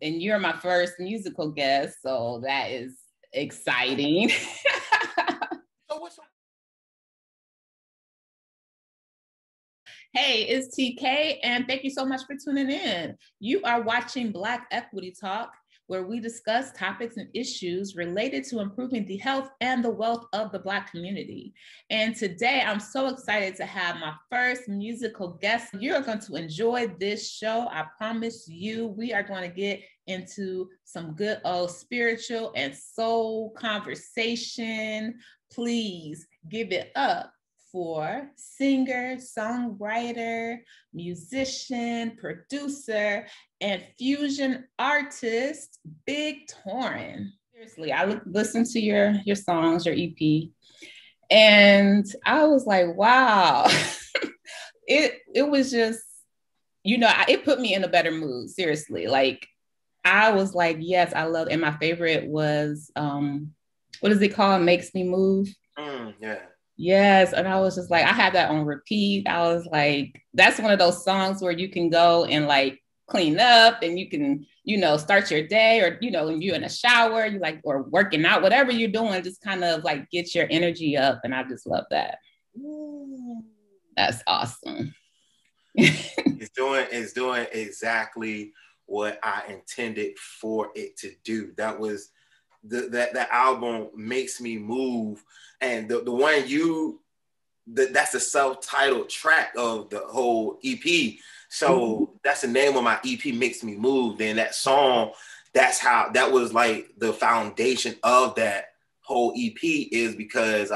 And you're my first musical guest, so that is exciting. Hey, it's TK, and thank you so much for tuning in. You are watching Black Equity Talk, where we discuss topics and issues related to improving the health and the wealth of the Black community. And today, I'm so excited to have my first musical guest. You're going to enjoy this show. I promise you, we are going to get into some good old spiritual and soul conversation. Please give it up for singer, songwriter, musician, producer, and fusion artist, Big Torrin. Seriously, I listened to your songs, your EP, and I was like, wow. it was just, it put me in a better mood, seriously. Like, I was like, yes, I love, and my favorite was, what is it called? Makes Me Move. Yeah. Yes. And I was just like, I had that on repeat. I was like, that's one of those songs where you can go and like clean up and you can, start your day, or, when you're in a shower, you like, or working out, whatever you're doing, just kind of like get your energy up. And I just love that. Ooh. That's awesome. It's doing exactly what I intended for it to do. That was that album Makes Me Move, and the one that's the self-titled track of the whole EP. So that's the name of my EP, Makes Me Move. Then that song, that was like the foundation of that whole EP, is because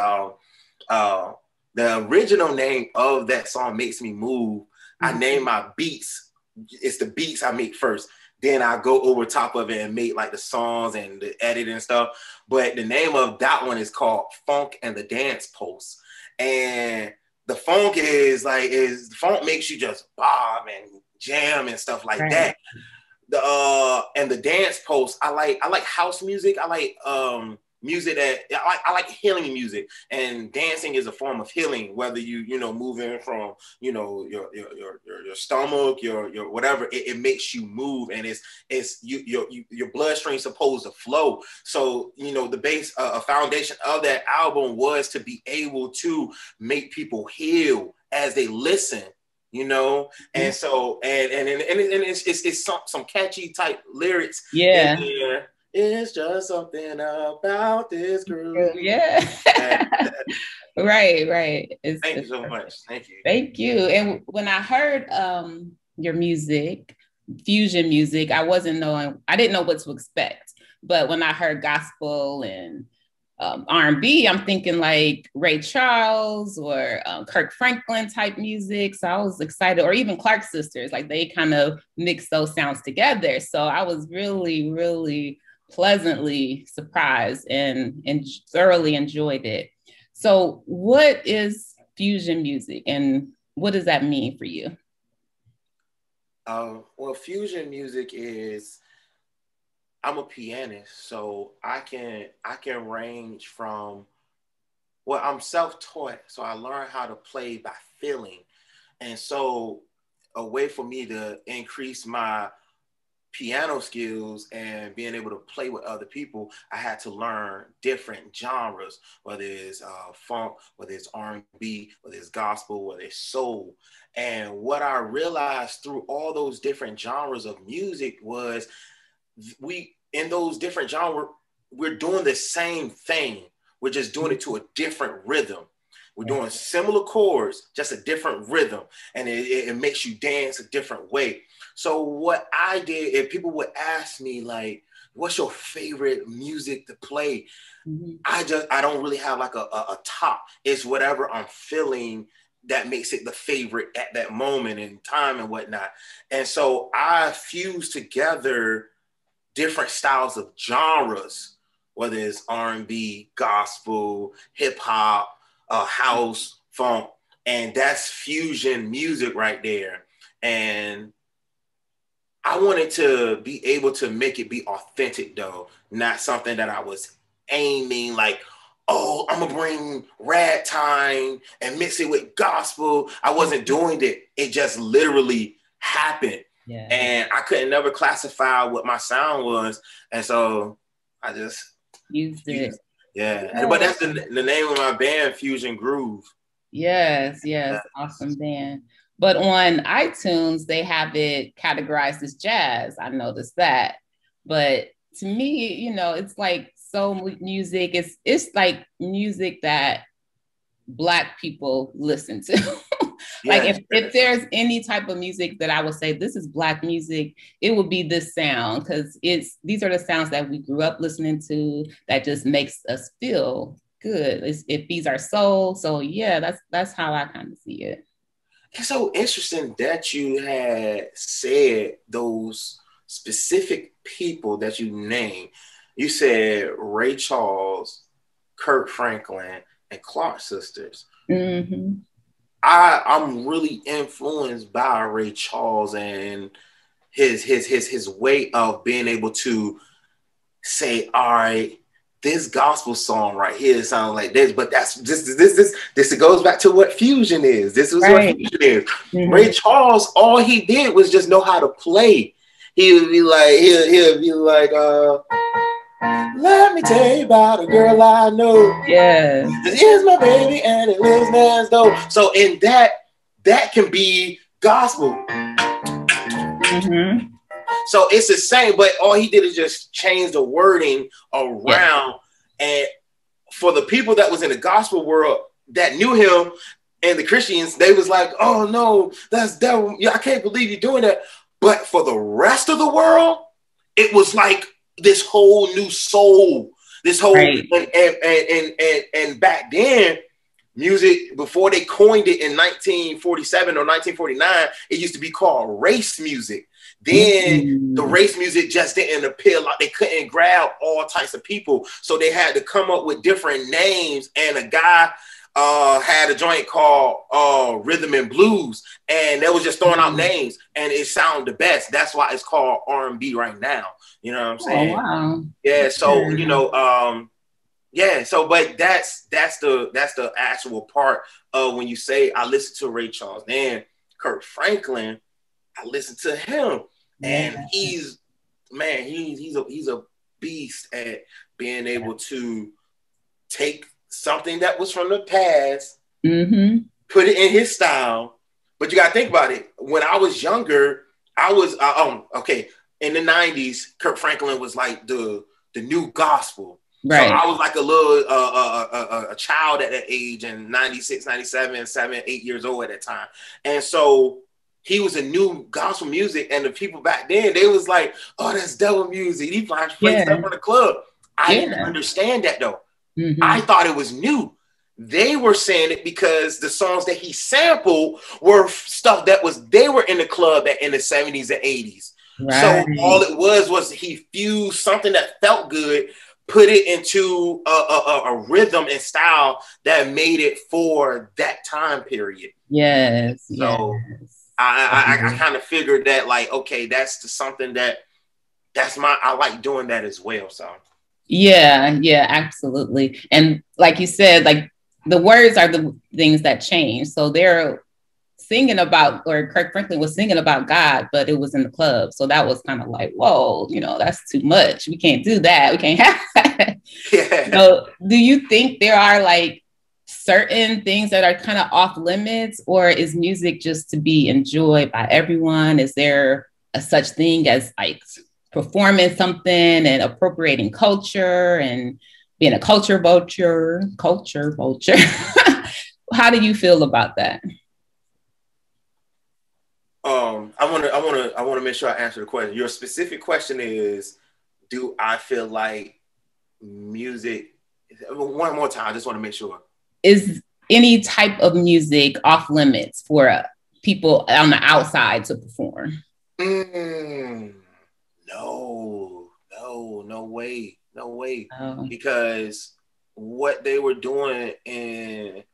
the original name of that song, Makes Me Move, I named my beats. It's the beats I make first. Then I go over top of it and make like the songs and the edit and stuff. But the name of that one is called Funk and the Dance Pulse. And the funk the funk makes you just bob and jam and stuff like that. And the dance pulse, I like house music. I like music that I like healing music, and dancing is a form of healing, whether you moving from your stomach, your whatever, it makes you move, and it's your bloodstream supposed to flow. So the base, a foundation of that album was to be able to make people heal as they listen. And so and it's some catchy type lyrics in there. It's just something about this groove. Yeah. Right. Thank you so much. Thank you. Thank you. And when I heard your music, fusion music, I didn't know what to expect. But when I heard gospel and R&B, I'm thinking like Ray Charles or Kirk Franklin type music. So I was excited, or even Clark Sisters, like they kind of mix those sounds together. So I was really, really pleasantly surprised and thoroughly enjoyed it. So what is fusion music and what does that mean for you? Well, fusion music is, I'm a pianist, so I can range from, well, I'm self-taught, so I learned how to play by feeling. And so a way for me to increase my piano skills and being able to play with other people, I had to learn different genres, whether it's funk, whether it's R&B, whether it's gospel, whether it's soul. And what I realized through all those different genres of music was, in those different genres, we're doing the same thing. We're just doing it to a different rhythm. We're doing similar chords, just a different rhythm. And it makes you dance a different way. So what I did, if people would ask me like, what's your favorite music to play? I don't really have like a top. It's whatever I'm feeling that makes it the favorite at that moment in time and whatnot. And so I fuse together different styles of genres, whether it's R&B, gospel, hip hop, house, funk, and that's fusion music right there. And I wanted to be able to make it be authentic though, not something that I was aiming like, oh, I'm gonna bring ragtime and mix it with gospel. I wasn't doing it. It just literally happened. Yeah. And I couldn't never classify what my sound was. And so I just used it. Yeah. But that's the name of my band, Fusion Groove. Yes, yes, awesome band. But on iTunes, they have it categorized as jazz. I noticed that. But to me, you know, it's like soul music. It's like music that Black people listen to. Like if there's any type of music that I would say this is Black music, it would be this sound, because these are the sounds that we grew up listening to that just makes us feel good. It feeds our soul. So yeah, that's how I kind of see it. It's so interesting that you had said those specific people that you named. You said Ray Charles, Kirk Franklin, and Clark sisters. Mm-hmm. I'm really influenced by Ray Charles and his way of being able to say, all right, this gospel song right here sounds like this, but that's this goes back to what fusion is. This is what fusion is. Mm-hmm. Ray Charles, all he did was just know how to play. He would be like, he'll be like, let me tell you about a girl I know. Yeah. This is my baby and it lives next door. So in that can be gospel. Mm-hmm. So it's the same, but all he did is just change the wording around. Yeah. And for the people that was in the gospel world that knew him and the Christians, they was like, oh no, that's devil. Yeah, I can't believe you're doing that. But for the rest of the world, it was like this whole new soul, this whole, and back then, music, before they coined it in 1947 or 1949, it used to be called race music. Then the race music just didn't appeal, like they couldn't grab all types of people. So they had to come up with different names. And a guy had a joint called Rhythm and Blues. And they was just throwing out names and it sounded the best. That's why it's called R&B right now. You know what I'm saying? Oh, wow. Yeah. So, you know, yeah, so but that's the actual part of when you say I listen to Ray Charles. Then Kirk Franklin, I listen to him, and he's a beast at being able to take something that was from the past, put it in his style. But you got to think about it. When I was younger, I was okay in the 90s. Kirk Franklin was like the new gospel. Right. So I was like a little a child at that age, and 96, 97, 7, 8 years old at that time. And so he was a new gospel music, and the people back then, they was like, oh, that's devil music. He played stuff in the club. I didn't understand that though. I thought it was new. They were saying it because the songs that he sampled were stuff that they were in the club in the 70s and 80s. Right. So all it was he fused something that felt good, put it into a rhythm and style that made it for that time period. Yes. So I kind of figured that, like, okay, that's something I like doing that as well. So yeah, absolutely. And like you said, like the words are the things that change. So they're singing about, or Kirk Franklin was singing about God, but it was in the club. So that was kind of like, whoa, you know, that's too much. We can't do that. We can't have that. Yeah. So do you think there are like certain things that are kind of off limits, or is music just to be enjoyed by everyone? Is there a such thing as like performing something and appropriating culture and being a culture vulture? How do you feel about that? I want to make sure I answer the question. Your specific question is, do I feel like music? One more time, I just want to make sure. Is any type of music off limits for people on the outside to perform? No way. Oh. Because what they were doing in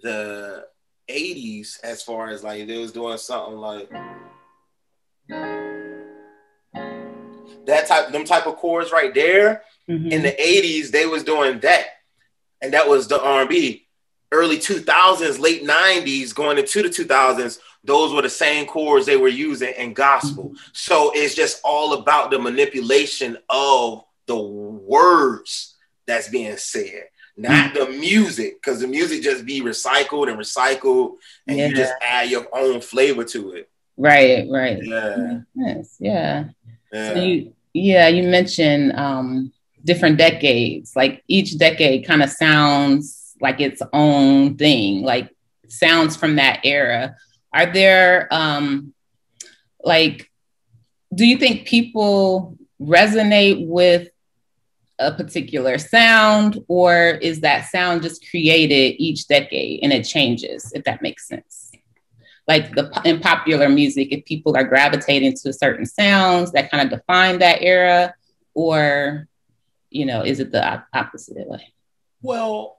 the 80s, as far as like they was doing something like them type of chords right there. In the 80s, they was doing that, and that was the R&B. early 2000s, late 90s, going into the 2000s, those were the same chords they were using in gospel. So it's just all about the manipulation of the words that's being said, not the music, because the music just be recycled and recycled, and you just add your own flavor to it. Right. Yeah. Yes. Yeah. So you mentioned different decades. Like each decade kind of sounds like its own thing, like sounds from that era. Are there like, do you think people resonate with a particular sound, or is that sound just created each decade and it changes, if that makes sense? Like in popular music, if people are gravitating to certain sounds that kind of define that era, or, is it the opposite way? Well,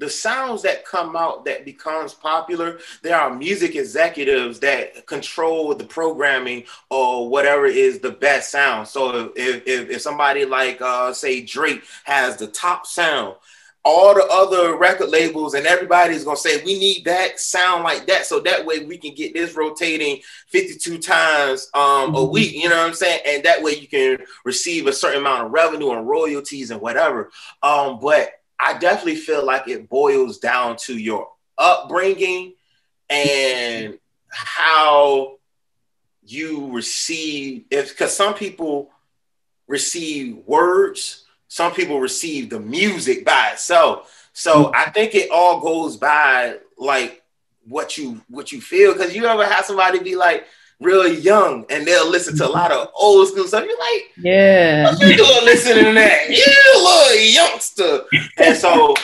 the sounds that come out that becomes popular, there are music executives that control the programming or whatever is the best sound. So if somebody like, say, Drake has the top sound, all the other record labels and everybody's going to say, we need that sound like that. So that way we can get this rotating 52 times a week, you know what I'm saying? And that way you can receive a certain amount of revenue and royalties and whatever. But I definitely feel like it boils down to your upbringing and how you receive it, because some people receive words, some people receive the music by itself. So I think it all goes by like what you feel. Because you ever have somebody be like really young and they'll listen to a lot of old school stuff. You're like, yeah, what you doing listening to that? You little youngster. And so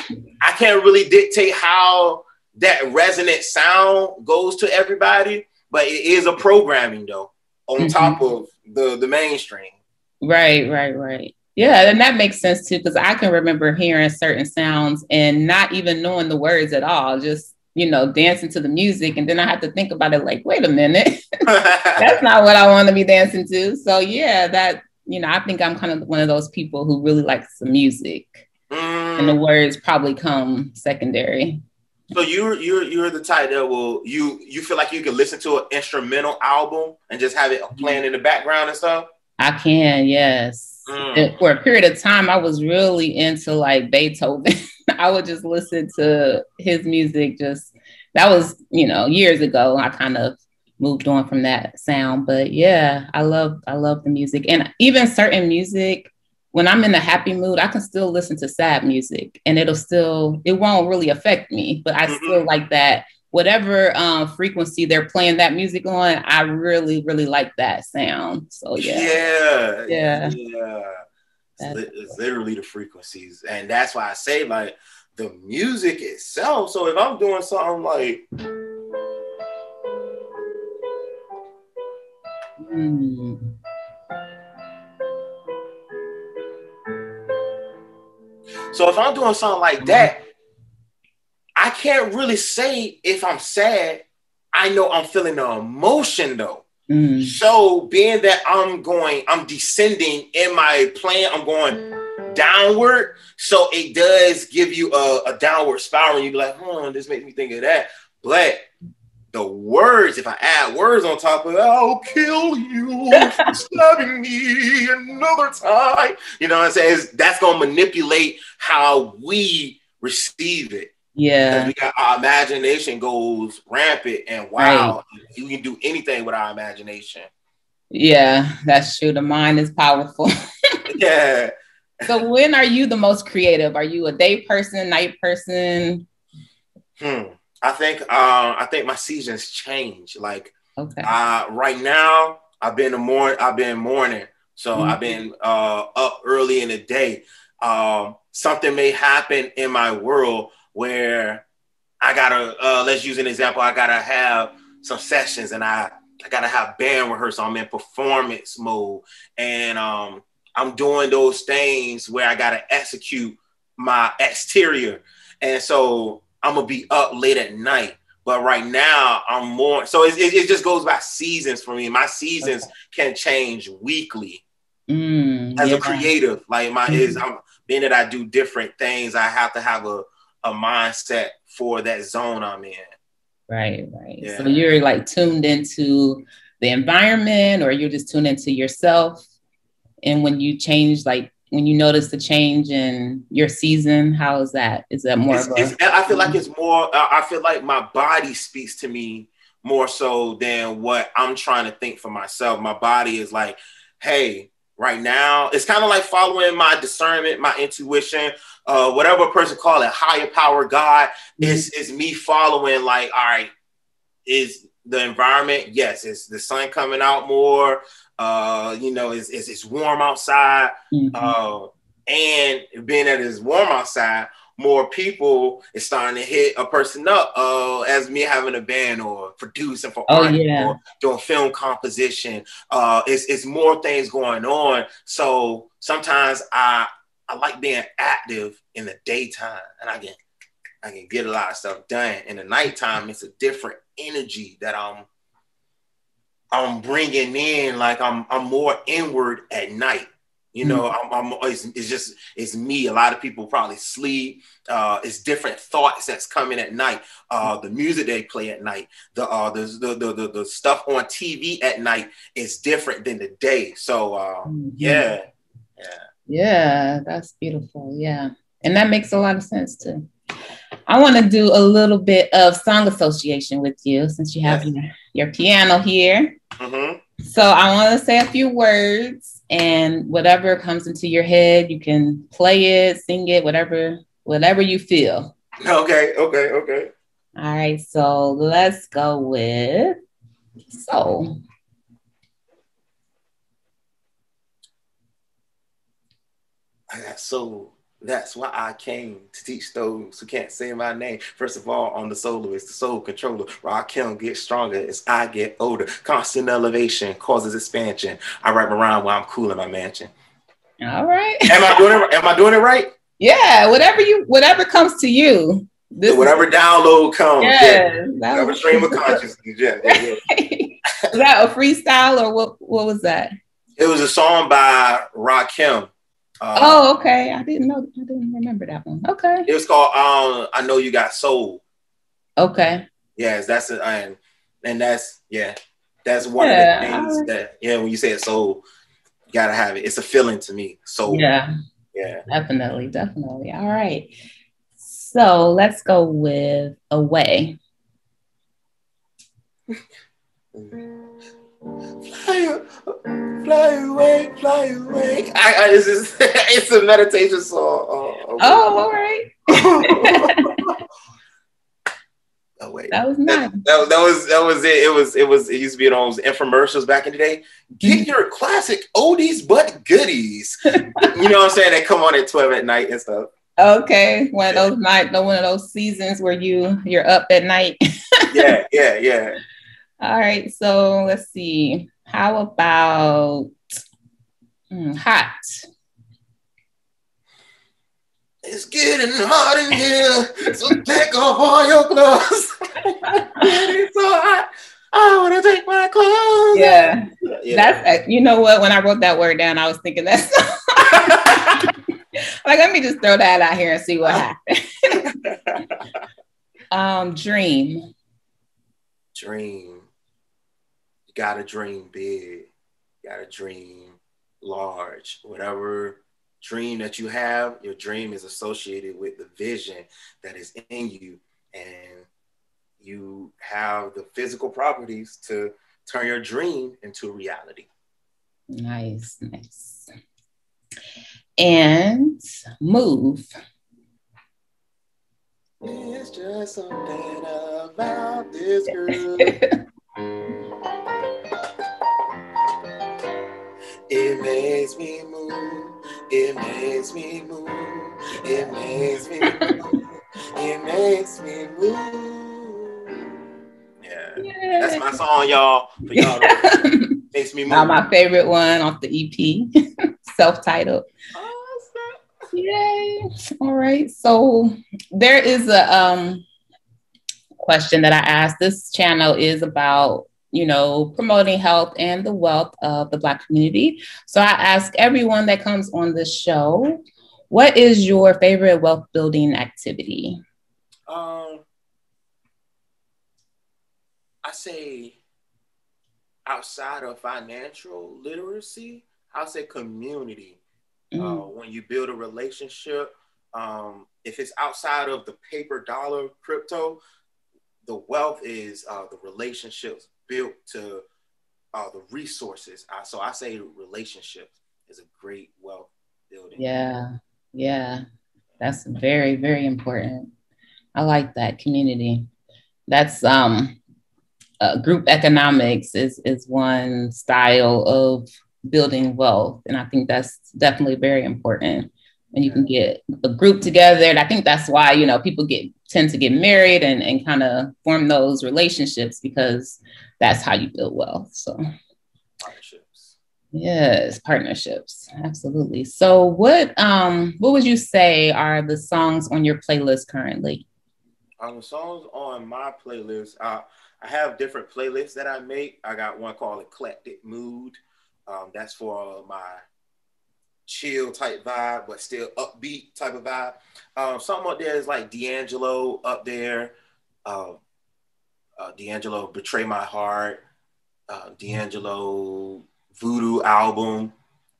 I can't really dictate how that resonant sound goes to everybody, but it is a programming though, on top of the mainstream. Right. Yeah, and that makes sense too, because I can remember hearing certain sounds and not even knowing the words at all, just, dancing to the music. And then I had to think about it like, wait a minute, that's not what I want to be dancing to. So yeah, that, I think I'm kind of one of those people who really likes the music and the words probably come secondary. So you're the type that will, you feel like you can listen to an instrumental album and just have it playing in the background and stuff? I can, yes. For a period of time, I was really into like Beethoven. I would just listen to his music. That was, years ago. I kind of moved on from that sound, but yeah, I love the music. And even certain music, when I'm in a happy mood, I can still listen to sad music and it won't really affect me, but I still like that. Whatever frequency they're playing that music on, I really, really like that sound. So yeah. It's literally the frequencies, and that's why I say like the music itself. So if I'm doing something like, so if I'm doing something like that, I can't really say if I'm sad. I know I'm feeling the emotion though. So being that I'm descending in my plan, I'm going downward. So it does give you a downward spiral. And you be like, this makes me think of that. But the words, if I add words on top of it, I'll kill you for stabbing me another time. You know what I'm saying? That's going to manipulate how we receive it. Yeah. Because we got our imagination goes rampant and wild. Right. You can do anything with our imagination. Yeah, that's true. The mind is powerful. Yeah. So when are you the most creative? Are you a day person, night person? I think my seasons change. Like right now, I've been morning. So I've been up early in the day. Something may happen in my world where I gotta, let's use an example. I gotta have some sessions and I gotta have band rehearsal. I'm in performance mode and I'm doing those things where I gotta execute my exterior. And so I'm gonna be up late at night. But right now I'm more, so it just goes by seasons for me. My seasons can change weekly. as Yeah. a creative. Like I'm being that I do different things, I have to have a mindset for that zone I'm in. Right. Yeah. So you're like tuned into the environment, or you're just tuned into yourself. And when you change, like when you notice the change in your season, how is that? Is that more I feel like it's more, I feel like my body speaks to me more so than what I'm trying to think for myself. My body is like, hey, right now, it's kind of like following my discernment, my intuition, whatever a person call it, higher power, God. It's me following, like, all right, is the environment? Yes. Is the sun coming out more? It's warm outside. And being that it's warm outside, more people is starting to hit a person up as me having a band or producing for art or doing film composition. It's more things going on. So sometimes I like being active in the daytime, and I can get a lot of stuff done. In the nighttime, it's a different energy that I'm bringing in. Like I'm more inward at night. It's me. A lot of people probably sleep. It's different thoughts that's coming at night. The music they play at night, the stuff on TV at night is different than the day. So yeah, that's beautiful. Yeah, and that makes a lot of sense too. I want to do a little bit of song association with you, since you have your piano here. So I want to say a few words, and whatever comes into your head, you can play it, sing it, whatever you feel. Okay. All right, so let's go with soul. I got soul. That's why I came to teach those who can't say my name. First of all, on the soloist, the soul controller. Rakim gets stronger as I get older. Constant elevation causes expansion. I rap around while I'm cool in my mansion. All right. Am I doing it right? Yeah, whatever comes to you. Whatever download comes. Yeah. Whatever stream of consciousness. Yeah. Was that a freestyle, or what was that? It was a song by Rakim. Okay. I didn't remember that one. Okay. It was called I Know You Got Soul. Okay. Yes, that's it. And that's one of the things that when you say it's soul, you gotta have it. It's a feeling to me. Soul. Yeah. Definitely. All right. So let's go with away. Fly away. It's a meditation song. All right. Away. That was nice. That was it. It used to be on those infomercials back in the day. Get your classic oldies but goodies. You know what I'm saying? They come on at 12 at night and stuff. Okay, one of those seasons where you're up at night. Yeah. All right, so let's see. How about hot? It's getting hot in here, so take off all your clothes. It's so hot. I want to take my clothes. Yeah. That's you know what? When I wrote that word down, I was thinking that. Like, let me just throw that out here and see what happens. Dream. You gotta dream big. You gotta dream large. Whatever dream that you have, your dream is associated with the vision that is in you, and you have the physical properties to turn your dream into reality. Nice. And move. It's just something about this girl. It makes me move. It makes me move. It makes me move. It makes me move. Yeah. That's my song, y'all. For y'all to makes me move. Now my favorite one off the EP, self-titled. Yay. All right. So there is a question that I asked. This channel is about promoting health and the wealth of the Black community. So I ask everyone that comes on this show, what is your favorite wealth building activity? I say outside of financial literacy, I'll say community. When you build a relationship, if it's outside of the paper dollar crypto, the wealth is the relationships built to the resources. So I say relationships is a great wealth building. Yeah. That's very, very important. I like that community. That's group economics is one style of building wealth. And I think that's definitely very important. When you can get a group together. And I think that's why, people tend to get married and kind of form those relationships, because that's how you build wealth. So partnerships. Yes, partnerships. Absolutely. So what would you say are the songs on your playlist currently? The songs on my playlist, I have different playlists that I make. I got one called Eclectic Mood. That's for my chill type vibe, but still upbeat type of vibe. Something up there is like D'Angelo up there. D'Angelo Betray My Heart. D'Angelo Voodoo album.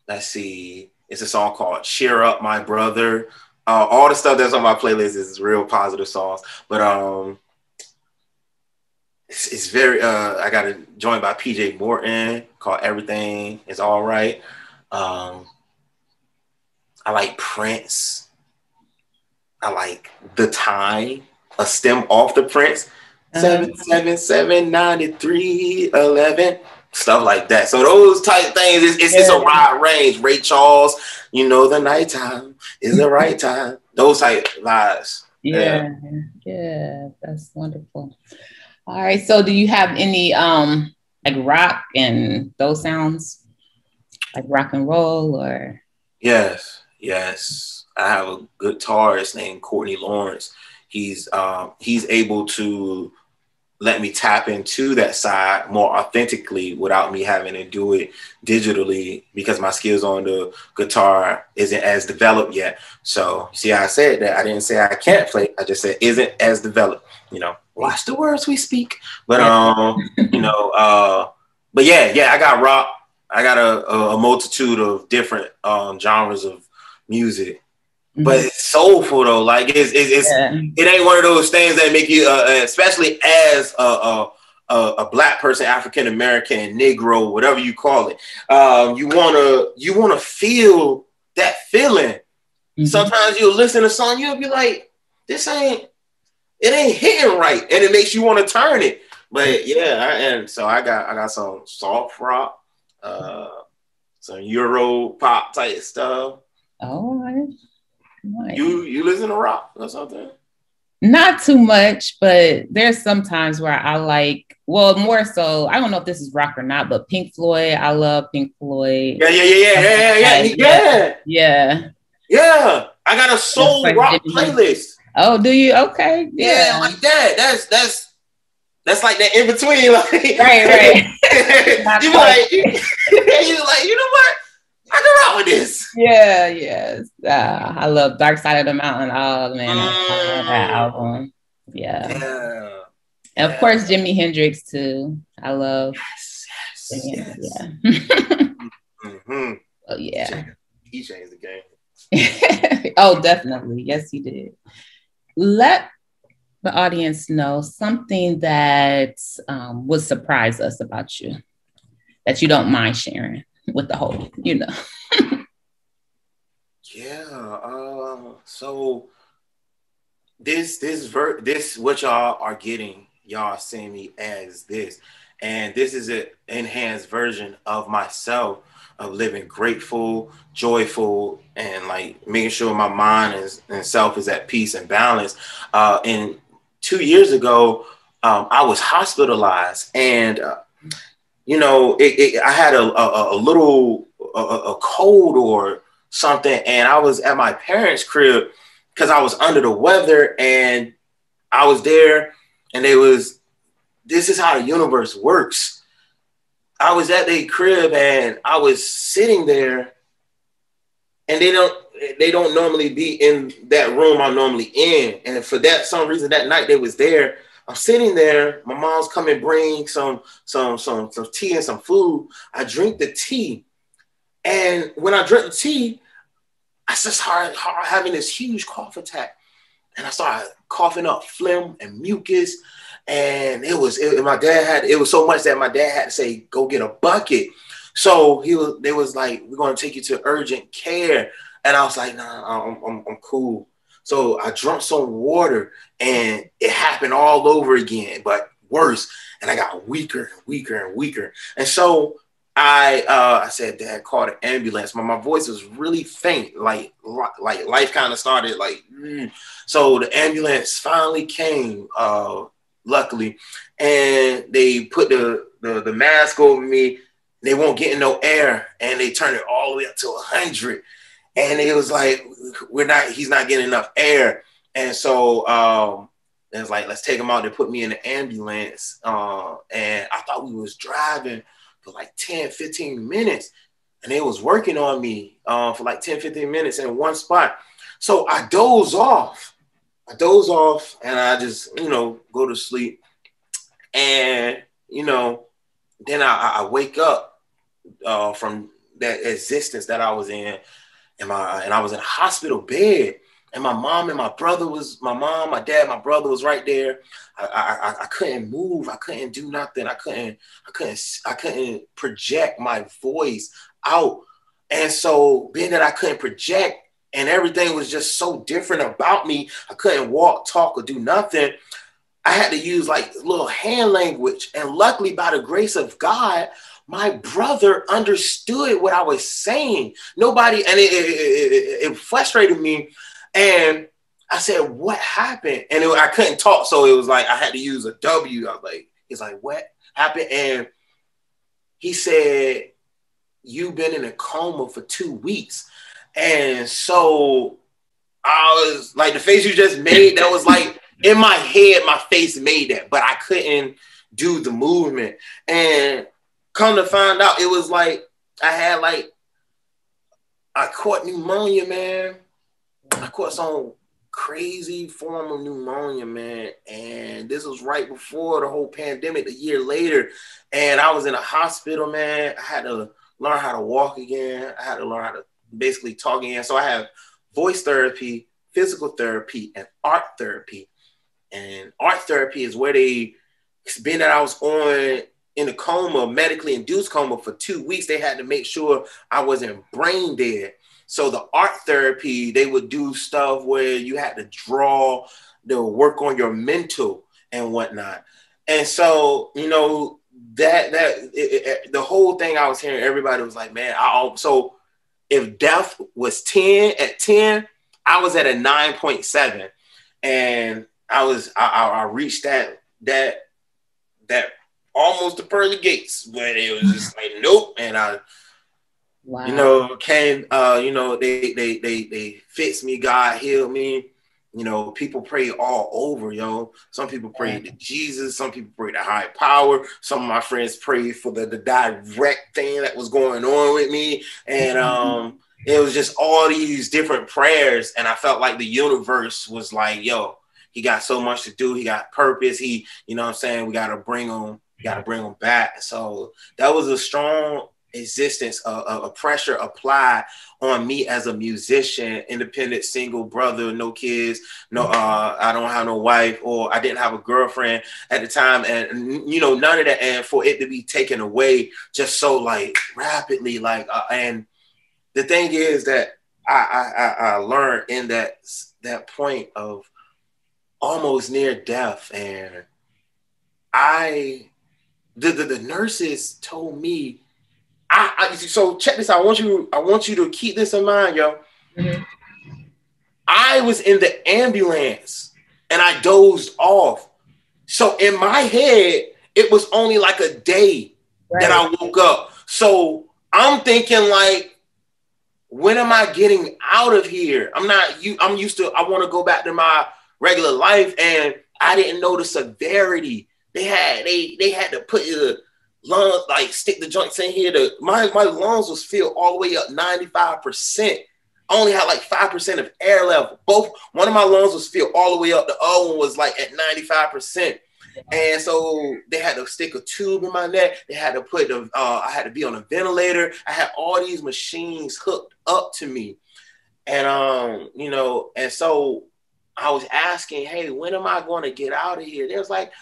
Let's see. It's a song called Cheer Up My Brother. All the stuff that's on my playlist is real positive songs. But it's very I got a joint by PJ Morton called Everything Is All Right. I like Prince. I like The Time, a stem off the Prince. 7779311, stuff like that. So those type things, it's a wide range. Ray Charles, the nighttime is the right time. Those type vibes. Yeah, that's wonderful. All right. So do you have any like rock and those sounds, like rock and roll or? Yes. I have a guitarist named Courtney Lawrence. He's able to let me tap into that side more authentically without me having to do it digitally, because my skills on the guitar isn't as developed yet. So see how I said that? I didn't say I can't play. I just said isn't as developed. Watch the words we speak. But but yeah, I got rock. I got a multitude of different genres of music. But it's soulful though. Like it ain't one of those things that make you, especially as a Black person, African American, Negro, whatever you call it. You wanna feel that feeling. Mm-hmm. Sometimes you'll listen to a song, you'll be like, it ain't hitting right, and it makes you want to turn it. But yeah, so I got some soft rock, some Euro pop type stuff. Oh, nice. You listen to rock or something? Not too much, but there's some times where I like, more so, I don't know if this is rock or not, but Pink Floyd. I love Pink Floyd. Yeah. I got a soul rock playlist. Oh, do you? Okay. Yeah, like that. That's like that in between. Like, right. You're like, you know what? I can rock with this. Yes. I love Dark Side of the Mountain. Oh man, I love that album. Yeah. And of course, Jimi Hendrix too. I love. Yes. Yeah. Mm-hmm. Oh yeah. He changed the game. Oh, definitely. Yes, he did. Let the audience know something that would surprise us about you, that you don't mind sharing with the whole, So this what y'all are getting, y'all seeing me as this, and this is an enhanced version of myself, of living grateful, joyful, and like making sure my mind and self is at peace and balance. And 2 years ago, I was hospitalized, and I had a little cold or something, and I was at my parents' crib because I was under the weather, and I was there, and this is how the universe works. I was at their crib and I was sitting there, and they don't normally be in that room I'm normally in. And for that some reason that night they was there. I'm sitting there. My mom's coming bring some tea and some food. I drink the tea, and when I drink the tea, I just started having this huge cough attack, and I started coughing up phlegm and mucus. And it was so much that my dad had to say, go get a bucket. So they was like, we're going to take you to urgent care. And I was like, nah, I'm cool. So I drank some water, and it happened all over again, but worse. And I got weaker and weaker and weaker. And so I said, Dad, call the ambulance. My voice was really faint, like life kind of started like. So the ambulance finally came, luckily, and they put the mask over me. They won't get no air, and they turned it all the way up to 100. And it was like, he's not getting enough air. And so it was like, let's take him out. They put me in the ambulance, and I thought we was driving for like 10, 15 minutes. And they was working on me for like 10, 15 minutes in one spot. So I doze off, and I just, go to sleep. And, then I wake up from that existence that I was in, and I was in a hospital bed. And my mom, my dad, my brother was right there. I couldn't move. I couldn't do nothing. I couldn't project my voice out. And so being that I couldn't project and everything was just so different about me, I couldn't walk, talk, or do nothing. I had to use like little hand language. And luckily, by the grace of God, my brother understood what I was saying. Nobody, and it frustrated me. And I said, what happened? And I couldn't talk. So it was like, I had to use a W. I was like, he's like, what happened? And he said, you've been in a coma for 2 weeks. And so I was like, the face you just made, that was like, in my head, my face made that, but I couldn't do the movement. And come to find out, it was like, I caught pneumonia, man. I caught some crazy form of pneumonia, man. And this was right before the whole pandemic, a year later. And I was in a hospital, man. I had to learn how to walk again. I had to learn how to basically talk again. So I have voice therapy, physical therapy, and art therapy. And art therapy is where being that I was in a coma, medically induced coma for 2 weeks, they had to make sure I wasn't brain dead. So the art therapy, they would do stuff where you had to draw, they'll work on your mental and whatnot. And so, the whole thing I was hearing, everybody was like, man, so if death was 10 at 10, I was at a 9.7. And I reached that almost the pearly gates, but it was just like, nope. And I, wow. Came, they fixed me. God healed me. People pray all over, Some people pray to Jesus. Some people pray to high power. Some of my friends prayed for the direct thing that was going on with me. And it was just all these different prayers. And I felt like the universe was like, yo, he got so much to do. He got purpose. We got to bring him back. So that was a strong existence, a pressure applied on me as a musician, independent, single brother, no kids, I don't have no wife, or I didn't have a girlfriend at the time. And, none of that. And for it to be taken away just so like rapidly, and the thing is that I learned in that point of almost near death. And the nurses told me, so check this out. I want you to keep this in mind, yo. Mm-hmm. I was in the ambulance and I dozed off. So in my head, it was only like a day that I woke up. So I'm thinking like, when am I getting out of here? I'm used to, I want to go back to my regular life. And I didn't know the severity. They had to put lungs, like stick the joints in here. My lungs was filled all the way up 95%. I only had like 5% of air level. One of my lungs was filled all the way up. The other one was like at 95%. And so they had to stick a tube in my neck. They had to put I had to be on a ventilator. I had all these machines hooked up to me. And, you know, and so I was asking, hey, when am I going to get out of here? They was like,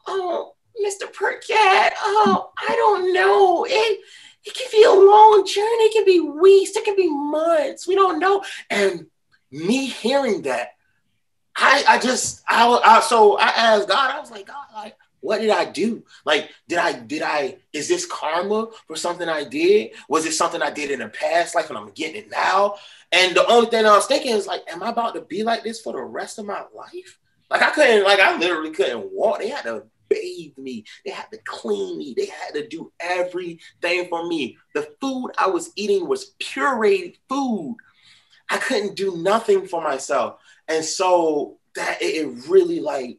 oh, Mr. Percat, oh, I don't know. It can be a long journey. It can be weeks. It can be months. We don't know. And me hearing that, so I asked God, I was like, God, like, what did I do? Like, is this karma for something I did? Was it something I did in the past life and I'm getting it now? And the only thing I was thinking is like, am I about to be like this for the rest of my life? I literally couldn't walk. They had to bathe me. They had to clean me. They had to do everything for me. The food I was eating was pureed food. I couldn't do nothing for myself. And so that it really like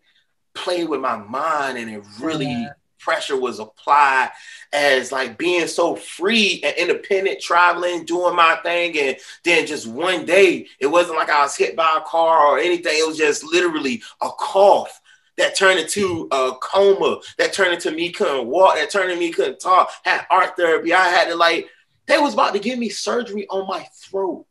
played with my mind, and it really pressure was applied as like being so free and independent, traveling, doing my thing. And then just one day, it wasn't like I was hit by a car or anything. It was just literally a cough that turned into a coma, that turned into me couldn't walk, that turned into me couldn't talk, had art therapy. I had to they was about to give me surgery on my throat.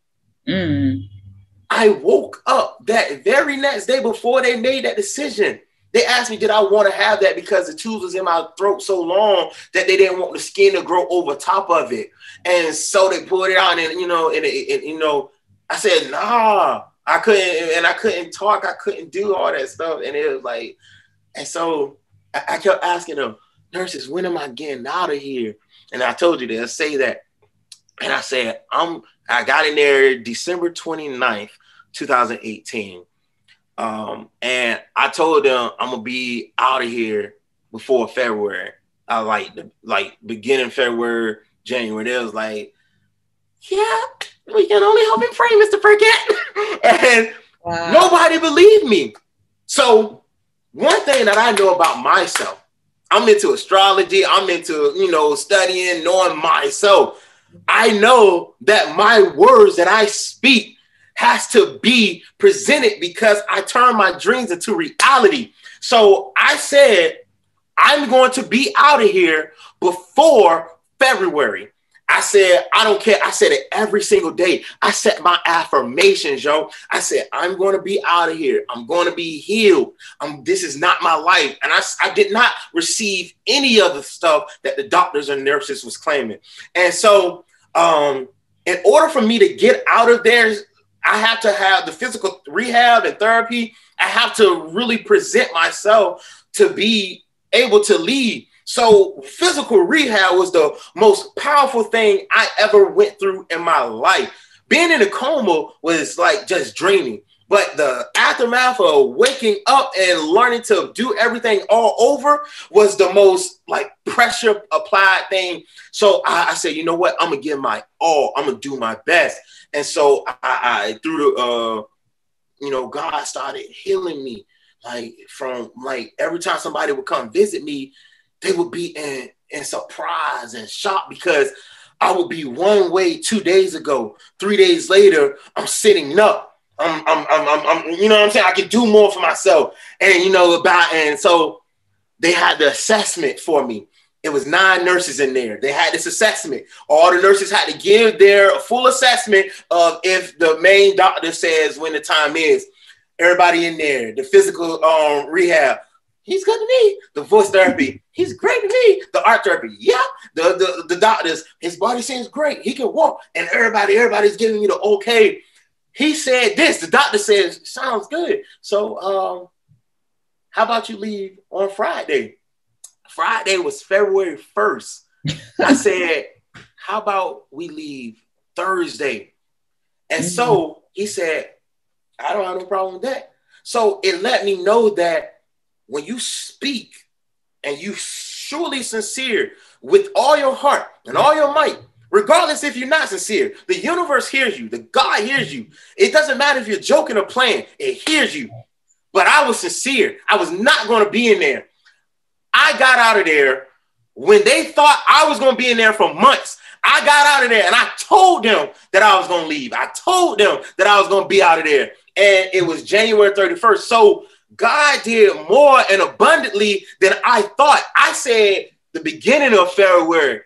I woke up that very next day before they made that decision. They asked me, did I want to have that because the tube was in my throat so long that they didn't want the skin to grow over top of it. And so they pulled it out and, I said, nah, I couldn't talk. I couldn't do all that stuff. And it was like, and so I kept asking them, nurses, when am I getting out of here? And I told you they'll say that. And I said, I got in there December 29th, 2018. And I told them I'm gonna be out of here before February. I like beginning February, January. They was like, yeah, we can only hope and pray, Mr. Perkett. And nobody believed me. So one thing that I know about myself, I'm into astrology. I'm into, studying, knowing myself. I know that my words that I speak has to be presented because I turn my dreams into reality. So I said, I'm going to be out of here before February. I said, I don't care. I said it every single day. I set my affirmations, yo. I said, I'm going to be out of here. I'm going to be healed. This is not my life. And I did not receive any of the stuff that the doctors and nurses was claiming. And so in order for me to get out of there, I have to have the physical rehab and therapy. I have to really present myself to be able to lead. So physical rehab was the most powerful thing I ever went through in my life. Being in a coma was like just dreaming. But the aftermath of waking up and learning to do everything all over was the most like pressure applied thing. So I said, you know what? I'm going to give my all. I'm going to do my best. And so I through the, God started healing me. Like from like every time somebody would come visit me, they would be in surprise and shock because I would be one way 2 days ago. 3 days later, I'm sitting up. I'm you know what I'm saying? I can do more for myself. And, and so they had the assessment for me. It was 9 nurses in there. They had this assessment. All the nurses had to give their full assessment of if the main doctor says when the time is. Everybody in there, the physical rehab, he's good to me. The voice therapy, he's great to me. The art therapy, yeah. The doctors, his body seems great. He can walk. And everybody's giving me the okay. He said this. The doctor says, sounds good. So how about you leave on Friday? Friday was February 1st. I said, how about we leave Thursday? And so he said, I don't have no problem with that. So it let me know that when you speak and you truly sincere with all your heart and all your might, regardless if you're not sincere, the universe hears you. The God hears you. It doesn't matter if you're joking or playing. It hears you. But I was sincere. I was not going to be in there. I got out of there When they thought I was going to be in there for months, I got out of there and I told them that I was going to leave. I told them that I was going to be out of there. And it was January 31st. So God did more and abundantly than I thought. I said the beginning of February.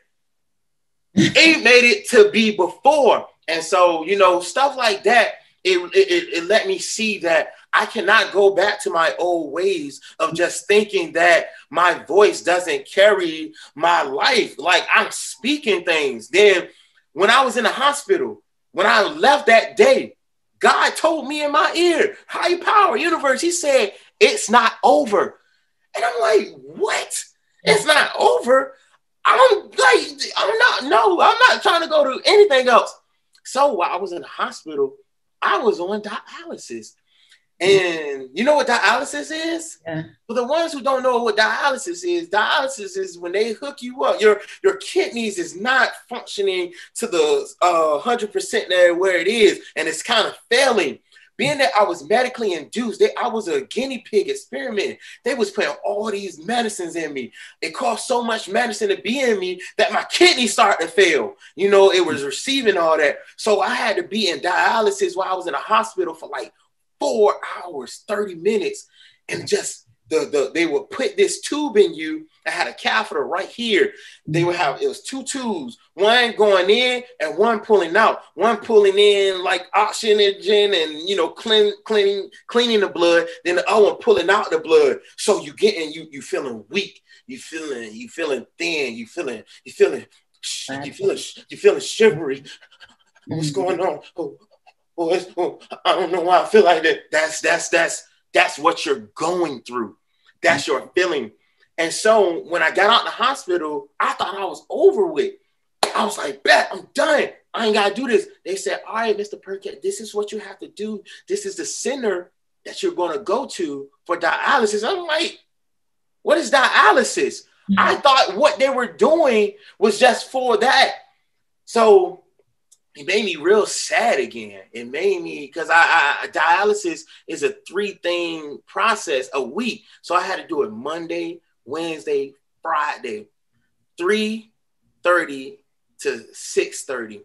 It made it to be before. And so, you know, stuff like that, it let me see that I cannot go back to my old ways of just thinking that my voice doesn't carry my life. Like I'm speaking things. Then when I was in the hospital, when I left that day, God told me in my ear, high power universe, he said, it's not over. And I'm like, what? It's not over. I'm not trying to go to anything else. So while I was in the hospital, I was on dialysis. And you know what dialysis is? Yeah. For the ones who don't know what dialysis is when they hook you up, your kidneys is not functioning to the 100% there where it is, and it's kind of failing. Being that I was medically induced, I was a guinea pig experiment. They was putting all these medicines in me. It cost so much medicine to be in me that my kidneys started to fail. You know, it was receiving all that. So I had to be in dialysis while I was in a hospital for like 4 hours, 30 minutes. And just they would put this tube in you. I had a catheter right here. They would have, it was 2 tubes, one going in and one pulling out. One pulling in like oxygen and, you know, cleaning the blood. Then the other one pulling out the blood. So you getting, you feeling weak. You feeling thin. You feeling shivery. What's going on? I don't know why I feel like that. That's what you're going through. That's your feeling. And so when I got out of the hospital, I thought I was over with. I was like, bet, I'm done. I ain't got to do this. They said, all right, Mr. Perkett, this is what you have to do. This is the center that you're going to go to for dialysis. I'm like, what is dialysis? Mm-hmm. I thought what they were doing was just for that. So it made me real sad again. It made me, because dialysis is a 3-thing process a week. So I had to do it Monday, Wednesday, Friday, 3:30 to 6:30.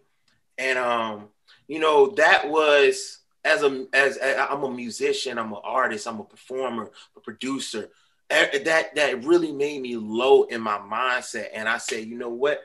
And, you know, that was, as I'm a musician, I'm an artist, I'm a performer, a producer. That really made me low in my mindset. And I said, you know what?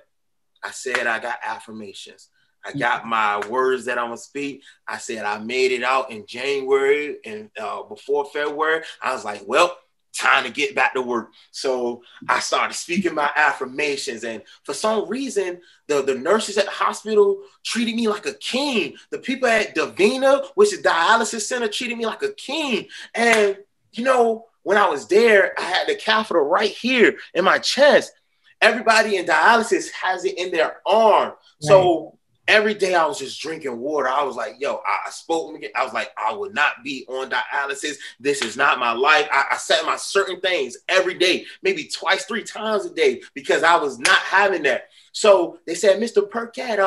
I said, I got affirmations. I got my words that I'm going to speak. I said, I made it out in January and before February. I was like, well, time to get back to work. So I started speaking my affirmations. And for some reason, the nurses at the hospital treated me like a king. The people at Davina, which is dialysis center, treated me like a king. And, you know, when I was there, I had the catheter right here in my chest. Everybody in dialysis has it in their arm. Right. So every day I was just drinking water. I was like, yo, I spoke. I was like, I would not be on dialysis. This is not my life. I set my certain things every day, maybe twice, 3 times a day, because I was not having that. So they said, Mr. Perkett,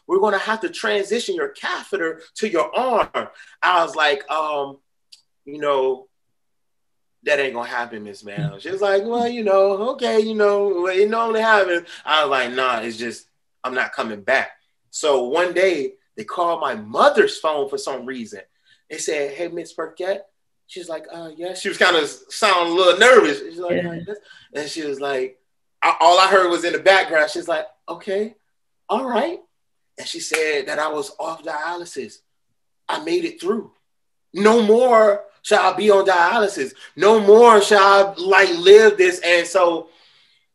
we're going to have to transition your catheter to your arm. I was like, you know, that ain't going to happen, Miss Ma'am. She was like, well, you know, okay, you know, it normally happens. I was like, nah, it's just, I'm not coming back. So one day they called my mother's phone for some reason. They said, hey, Miss Perkett. She's like, yeah. She was kind of sounding a little nervous. She's like, yeah. And she was like, all I heard was in the background. She's like, okay, all right. And she said that I was off dialysis. I made it through. No more shall I be on dialysis. No more shall I live this. And so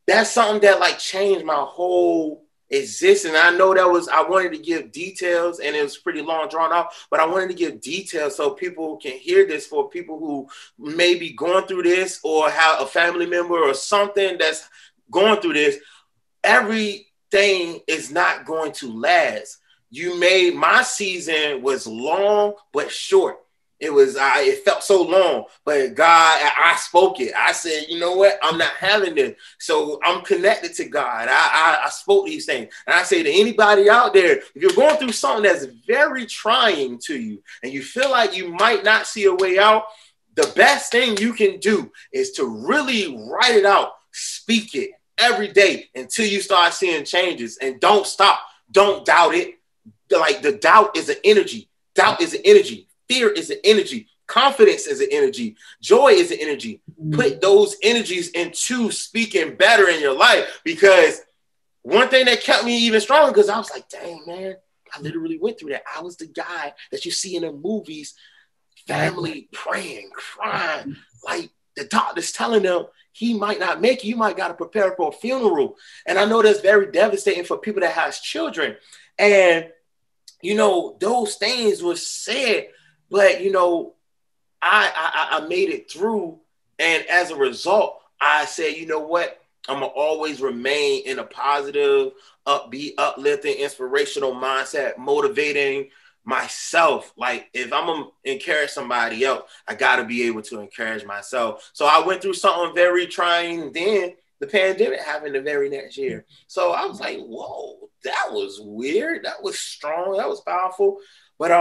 that's something that changed my whole existence. I know I wanted to give details, and it was pretty long drawn out, but I wanted to give details so people can hear this, for people who may be going through this or have a family member or something that's going through this. Everything is not going to last. My season was long but short. It felt so long, but God, I spoke it. I said, you know what? I'm not having this. So I'm connected to God. I spoke these things. And I say to anybody out there, if you're going through something that's very trying to you and you feel like you might not see a way out, the best thing you can do is to really write it out, speak it, every day until you start seeing changes. And don't stop. Don't doubt it. Like, the doubt is an energy. Doubt is an energy. Fear is an energy. Confidence is an energy. Joy is an energy. Put those energies into speaking better in your life. Because one thing that kept me even stronger, because I was like, dang, man, I literally went through that. I was the guy that you see in the movies, family praying, crying, like the doctor's telling them he might not make it. You might got to prepare for a funeral. And I know that's very devastating for people that has children. And, you know, those things were said, but, you know, I made it through. And as a result, I said, you know what? I'm going to always remain in a positive, upbeat, uplifting, inspirational mindset, motivating myself. Like, if I'm going to encourage somebody else, I got to be able to encourage myself. So I went through something very trying. Then the pandemic happened the very next year. So I was like, whoa, that was weird. That was strong. That was powerful. But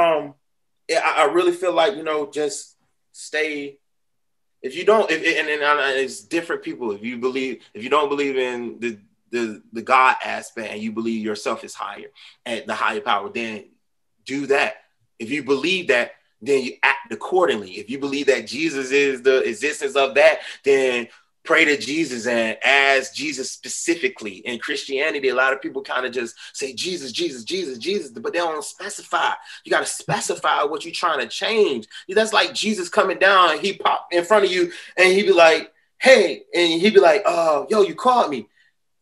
yeah, I really feel like, you know, just stay. If you don't, and it's different people. If you don't believe in the God aspect and you believe yourself is higher and the higher power, then do that. If you believe that, then you act accordingly. If you believe that Jesus is the existence of that, then pray to Jesus and ask Jesus specifically. In Christianity, a lot of people kind of just say Jesus, Jesus, Jesus, Jesus, but they don't specify. You got to specify what you're trying to change. That's like Jesus coming down and he pop in front of you and he'd be like, hey, and he'd be like, yo, you called me.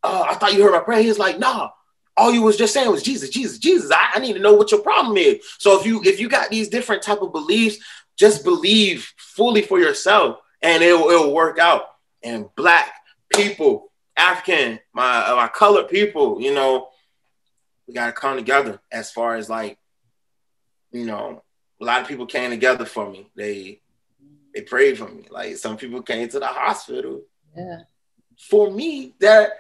I thought you heard my prayer. He's like, nah, all you was just saying was Jesus, Jesus, Jesus. I need to know what your problem is. So if you got these different type of beliefs, just believe fully for yourself and it'll work out. And Black people, African, my colored people, you know, we got to come together as far as, like, you know, a lot of people came together for me. They prayed for me. Like, some people came to the hospital for me that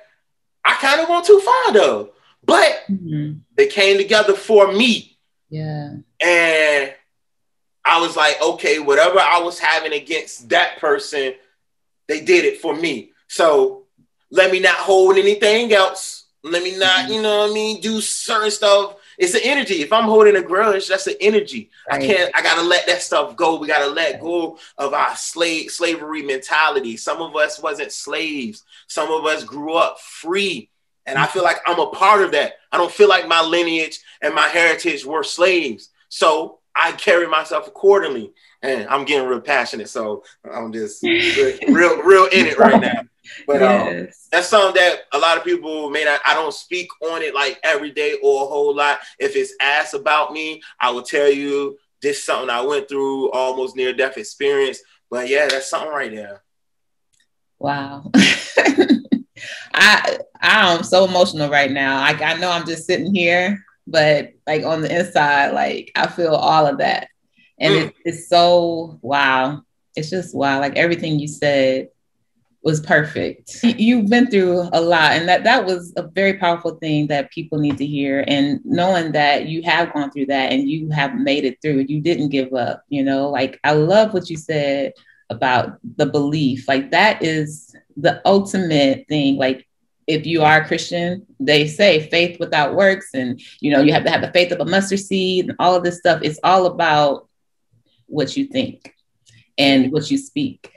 I kind of went too far though, but they came together for me. Yeah. And I was like, okay, whatever I was having against that person, they did it for me. So let me not hold anything else. Let me not, you know what I mean, do certain stuff. It's an energy. If I'm holding a grudge, that's an energy. Right. I got to let that stuff go. We got to let go of our slavery mentality. Some of us wasn't slaves. Some of us grew up free. And I feel like I'm a part of that. I don't feel like my lineage and my heritage were slaves. So I carry myself accordingly. And I'm getting real passionate. So I'm just real in it right now. But that's something that a lot of people may not, I don't speak on it like every day or a whole lot. If it's asked about me, I will tell you this is something I went through, almost near death experience. But yeah, that's something right there. Wow. I'm so emotional right now. Like, I know I'm just sitting here, but like on the inside, like I feel all of that. And it's so, wow. It's just, wow. Like everything you said was perfect. You've been through a lot, and that was a very powerful thing that people need to hear. And knowing that you have gone through that and you have made it through, you didn't give up, you know, like I love what you said about the belief. Like that is the ultimate thing. Like if you are a Christian, they say faith without works, and you know, you have to have the faith of a mustard seed and all of this stuff. It's all about what you think and what you speak.